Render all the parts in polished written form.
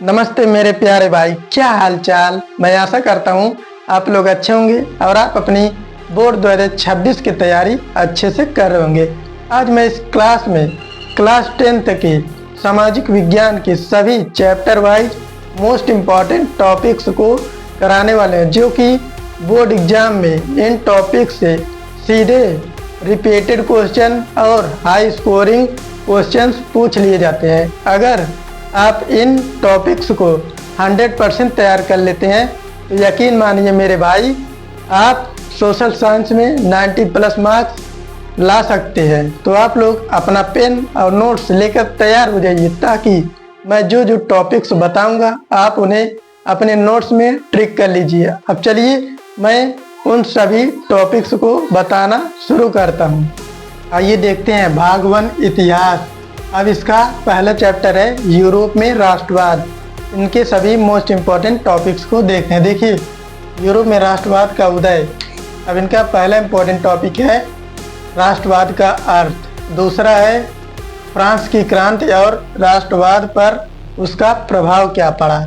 नमस्ते मेरे प्यारे भाई, क्या हाल चाल। मैं आशा करता हूँ आप लोग अच्छे होंगे और आप अपनी बोर्ड 2026 की तैयारी अच्छे से कर रहे होंगे। आज मैं इस क्लास में क्लास 10th की सामाजिक विज्ञान की सभी chapter wise most important topics को कराने वाले हैं, जो कि बोर्ड एग्जाम में इन टॉपिक्स से सीधे रिपीटेड क्वेश्चन और हाई स्कोरिंग क्वेश्चंस पूछ लिए जाते हैं। अगर आप इन टॉपिक्स को 100% तैयार कर लेते हैं तो यकीन मानिए मेरे भाई, आप सोशल साइंस में 90+ मार्क्स ला सकते हैं। तो आप लोग अपना पेन और नोट्स लेकर तैयार हो जाइए, ताकि मैं जो जो टॉपिक्स बताऊंगा आप उन्हें अपने नोट्स में ट्रिक कर लीजिए। अब चलिए मैं उन सभी टॉपिक्स को बताना शुरू करता हूं। आइए देखते हैं भाग 1 इतिहास। अब इसका पहला चैप्टर है यूरोप में राष्ट्रवाद। इनके सभी मोस्ट इम्पॉर्टेंट टॉपिक्स को देखते हैं। देखिए, यूरोप में राष्ट्रवाद का उदय। अब इनका पहला इम्पॉर्टेंट टॉपिक है राष्ट्रवाद का अर्थ। दूसरा है फ्रांस की क्रांति और राष्ट्रवाद पर उसका प्रभाव क्या पड़ा।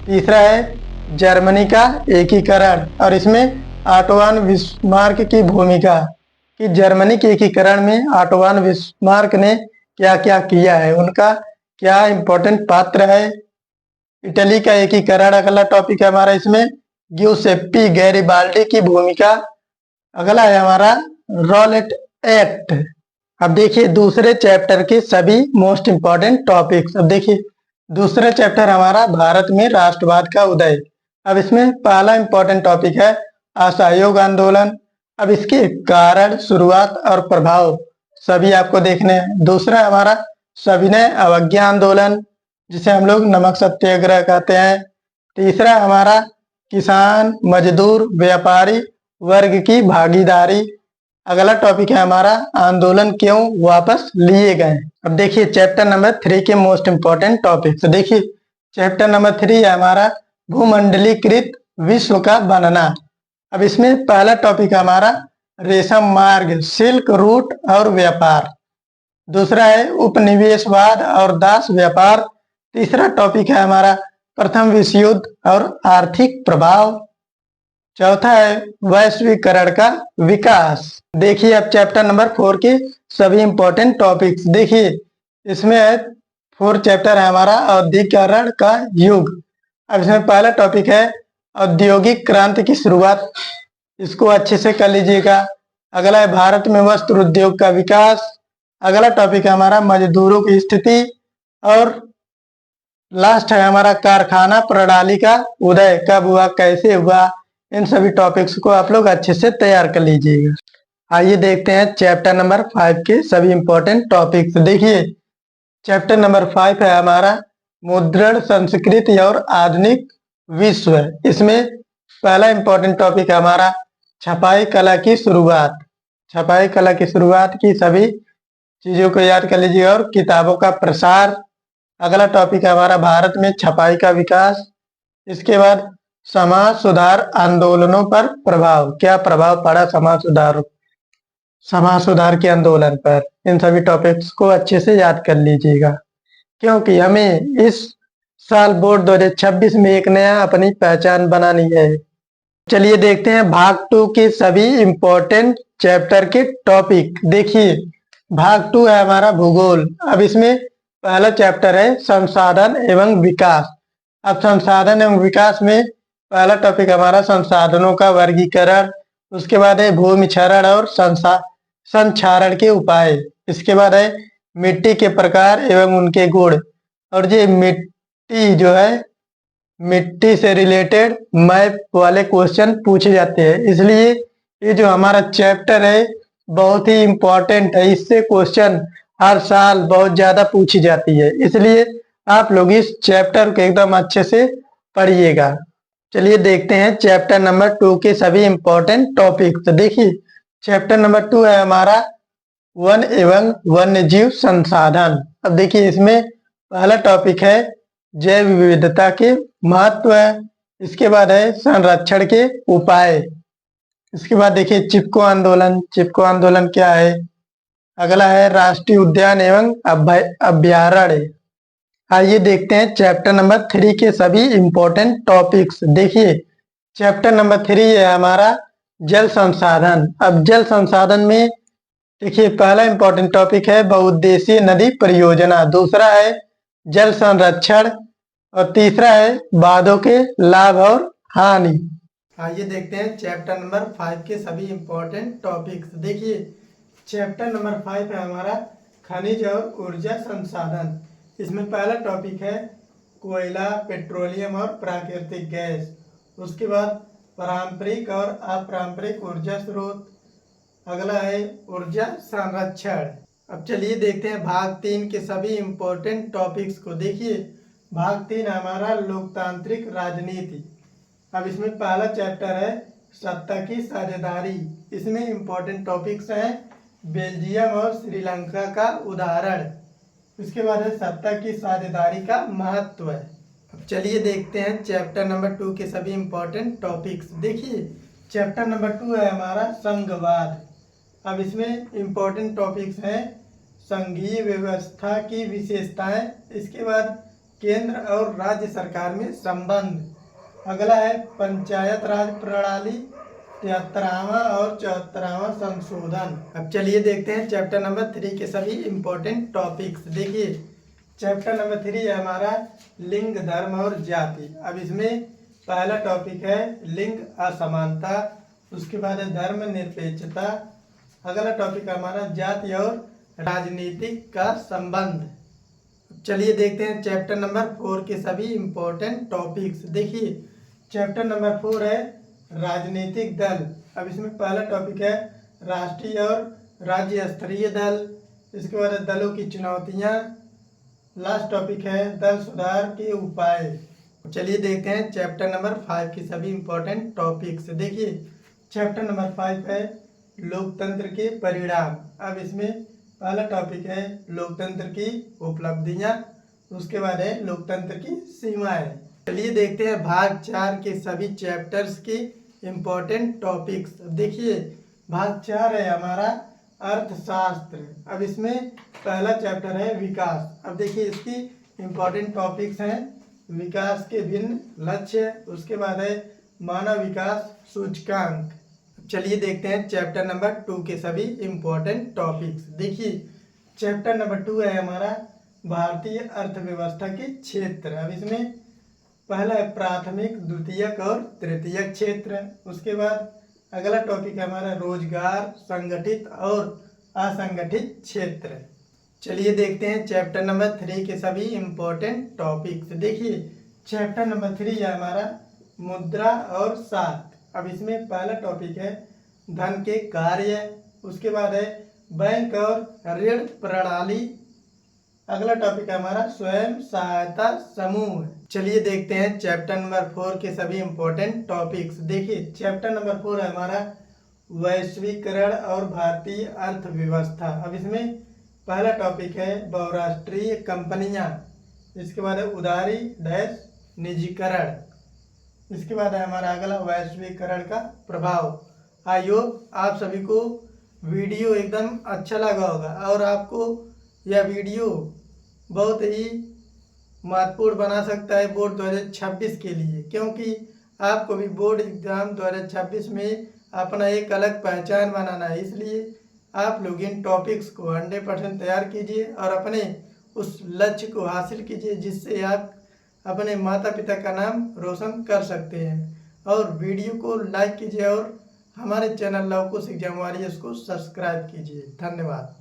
तीसरा है जर्मनी का एकीकरण, और इसमें ऑटोवान बिस्मार्क की भूमिका कि जर्मनी के एकीकरण में ऑटोवान बिस्मार्क ने क्या क्या किया है, उनका क्या इम्पोर्टेंट पात्र है। इटली का एकीकरण अगला टॉपिक है हमारा, इसमें ग्यूसेप्पी गैरिबाल्डी की भूमिका। अगला है हमारा रॉलेट एक्ट। अब देखिए दूसरे चैप्टर के सभी मोस्ट इम्पॉर्टेंट टॉपिक्स। अब देखिए दूसरा चैप्टर हमारा भारत में राष्ट्रवाद का उदय। अब इसमें पहला इम्पॉर्टेंट टॉपिक है असहयोग आंदोलन। अब इसके कारण, शुरुआत और प्रभाव सभी आपको देखने हैं। दूसरा हमारा सविनय अवज्ञा आंदोलन, जिसे हम लोग नमक सत्याग्रह कहते हैं। तीसरा हमारा किसान, मजदूर, व्यापारी वर्ग की भागीदारी। अगला टॉपिक है हमारा आंदोलन क्यों वापस लिए गए। अब देखिए चैप्टर नंबर 3 के मोस्ट इम्पोर्टेंट टॉपिक्स। देखिए चैप्टर नंबर 3 है हमारा भूमंडलीकृत विश्व का बनना। अब इसमें पहला टॉपिक है हमारा रेशम मार्ग, सिल्क रूट और व्यापार। दूसरा है उपनिवेशवाद और दास व्यापार। तीसरा टॉपिक है हमारा प्रथम विश्व युद्ध और आर्थिक प्रभाव। चौथा है वैश्वीकरण का विकास। देखिए अब चैप्टर नंबर 4 के सभी इंपॉर्टेंट टॉपिक्स। देखिए इसमें है 4 चैप्टर है हमारा औद्योगिकरण का युग। अब इसमें पहला टॉपिक है औद्योगिक क्रांति की शुरुआत, इसको अच्छे से कर लीजिएगा। अगला है भारत में वस्त्र उद्योग का विकास। अगला टॉपिक है हमारा मजदूरों की स्थिति। और लास्ट है हमारा कारखाना प्रणाली का उदय, कब हुआ, कैसे हुआ। इन सभी टॉपिक्स को आप लोग अच्छे से तैयार कर लीजिएगा। आइए देखते हैं चैप्टर नंबर 5 के सभी इंपॉर्टेंट टॉपिक्स। देखिए चैप्टर नंबर 5 है हमारा मुद्रण संस्कृति और आधुनिक विश्व। इसमें पहला इंपॉर्टेंट टॉपिक है हमारा छपाई कला की शुरुआत। छपाई कला की शुरुआत की सभी चीजों को याद कर लीजिए, और किताबों का प्रसार। अगला टॉपिक है हमारा भारत में छपाई का विकास। इसके बाद समाज सुधार आंदोलनों पर प्रभाव, क्या प्रभाव पड़ा समाज सुधार के आंदोलन पर। इन सभी टॉपिक्स को अच्छे से याद कर लीजिएगा, क्योंकि हमें इस साल बोर्ड 2026 में एक नया अपनी पहचान बनानी है। चलिए देखते हैं भाग 2 के सभी इंपॉर्टेंट चैप्टर के टॉपिक। देखिए भाग 2 है हमारा भूगोल। अब इसमें पहला चैप्टर है संसाधन एवं विकास। अब संसाधन एवं विकास में पहला टॉपिक हमारा संसाधनों का वर्गीकरण। उसके बाद है भूमि क्षरण और संक्षारण के उपाय। इसके बाद है मिट्टी के प्रकार एवं उनके गुण। और ये मिट्टी जो है, मिट्टी से रिलेटेड मैप वाले क्वेश्चन पूछे जाते हैं, इसलिए ये जो हमारा चैप्टर है बहुत ही इम्पोर्टेंट है। इससे क्वेश्चन हर साल बहुत ज्यादा पूछी जाती है, इसलिए आप लोग इस चैप्टर को एकदम अच्छे से पढ़िएगा। चलिए देखते हैं चैप्टर नंबर 2 के सभी इंपॉर्टेंट टॉपिक्स। देखिए चैप्टर नंबर 2 है हमारा वन एवं वन्य जीव संसाधन। अब देखिए इसमें पहला टॉपिक है जैव विविधता के महत्व है। इसके बाद है संरक्षण के उपाय। इसके बाद देखिए चिपको आंदोलन। चिपको आंदोलन क्या है। अगला है राष्ट्रीय उद्यान एवं अभयारण्य। आइए देखते हैं चैप्टर नंबर 3 के सभी इम्पोर्टेंट टॉपिक्स। देखिए चैप्टर नंबर 3 है हमारा जल संसाधन। अब जल संसाधन में देखिए पहला इम्पोर्टेंट टॉपिक है बहुउद्देशीय नदी परियोजना, दूसरा है जल संरक्षण और तीसरा है बांधों के लाभ और हानि। आइए देखते हैं चैप्टर नंबर 5 के सभी इम्पोर्टेंट टॉपिक्स। देखिए चैप्टर नंबर 5 है हमारा खनिज और ऊर्जा संसाधन। इसमें पहला टॉपिक है कोयला, पेट्रोलियम और प्राकृतिक गैस। उसके बाद पारंपरिक और अपारंपरिक ऊर्जा स्रोत। अगला है ऊर्जा संरक्षण। अब चलिए देखते हैं भाग 3 के सभी इम्पोर्टेंट टॉपिक्स को। देखिए भाग 3 हमारा लोकतांत्रिक राजनीति। अब इसमें पहला चैप्टर है सत्ता की साझेदारी। इसमें इम्पोर्टेंट टॉपिक्स हैं बेल्जियम और श्रीलंका का उदाहरण। इसके बाद है सत्ता की साझेदारी का महत्व। अब चलिए देखते हैं चैप्टर नंबर 2 के सभी इम्पोर्टेंट टॉपिक्स। देखिए चैप्टर नंबर 2 है हमारा संघवाद। अब इसमें इम्पोर्टेंट टॉपिक्स हैं संघीय व्यवस्था की विशेषताएं। इसके बाद केंद्र और राज्य सरकार में संबंध। अगला है पंचायत राज प्रणाली, 73वां और 74वां संशोधन। अब चलिए देखते हैं चैप्टर नंबर 3 के सभी इम्पोर्टेंट टॉपिक्स। देखिए चैप्टर नंबर 3 है हमारा लिंग, धर्म और जाति। अब इसमें पहला टॉपिक है लिंग असमानता, उसके बाद है धर्म निरपेक्षता। अगला टॉपिक है हमारा जाति और राजनीतिक का संबंध। चलिए देखते हैं चैप्टर नंबर 4 के सभी इम्पोर्टेंट टॉपिक्स। देखिए चैप्टर नंबर 4 है राजनीतिक दल। अब इसमें पहला टॉपिक है राष्ट्रीय और राज्य स्तरीय दल। इसके बाद दलों की चुनौतियां। लास्ट टॉपिक है दल सुधार के उपाय। चलिए देखते हैं चैप्टर नंबर 5 के सभी इम्पोर्टेंट टॉपिक्स। देखिए चैप्टर नंबर 5 है लोकतंत्र के परिणाम। अब इसमें पहला टॉपिक है लोकतंत्र की उपलब्धियां, उसके बाद है लोकतंत्र की सीमाएं। चलिए देखते हैं भाग 4 के सभी चैप्टर्स की इम्पोर्टेंट टॉपिक्स। देखिए भाग 4 है हमारा अर्थशास्त्र। अब इसमें पहला चैप्टर है विकास। अब देखिए इसकी इम्पोर्टेंट टॉपिक्स हैं विकास के भिन्न लक्ष्य, उसके बाद है मानव विकास सूचकांक। चलिए देखते हैं चैप्टर नंबर 2 के सभी इम्पोर्टेंट टॉपिक्स। देखिए चैप्टर नंबर 2 है हमारा भारतीय अर्थव्यवस्था के क्षेत्र। अब इसमें पहला है प्राथमिक, द्वितीयक और तृतीयक क्षेत्र। उसके बाद अगला टॉपिक है हमारा रोजगार, संगठित और असंगठित क्षेत्र। चलिए देखते हैं चैप्टर नंबर 3 के सभी इम्पोर्टेंट टॉपिक्स। देखिए चैप्टर नंबर 3 है हमारा मुद्रा और साख। अब इसमें पहला टॉपिक है धन के कार्य, उसके बाद है बैंक और ऋण प्रणाली। अगला टॉपिक है हमारा स्वयं सहायता समूह। चलिए देखते हैं चैप्टर नंबर 4 के सभी इम्पोर्टेंट टॉपिक्स। देखिए चैप्टर नंबर 4 है हमारा वैश्वीकरण और भारतीय अर्थव्यवस्था। अब इसमें पहला टॉपिक है बहुराष्ट्रीय कंपनियां, इसके बाद है उदारी डैश निजीकरण। इसके बाद है हमारा अगला वैश्वीकरण का प्रभाव। आई होप आप सभी को वीडियो एकदम अच्छा लगा होगा और आपको यह वीडियो बहुत ही महत्वपूर्ण बना सकता है बोर्ड 2026 के लिए, क्योंकि आपको भी बोर्ड एग्ज़ाम 2026 में अपना एक अलग पहचान बनाना है। इसलिए आप लोग इन टॉपिक्स को 100% तैयार कीजिए और अपने उस लक्ष्य को हासिल कीजिए जिससे आप अपने माता पिता का नाम रोशन कर सकते हैं। और वीडियो को लाइक कीजिए और हमारे चैनल लवकुश एग्जाम वॉरियर्स को सब्सक्राइब कीजिए। धन्यवाद।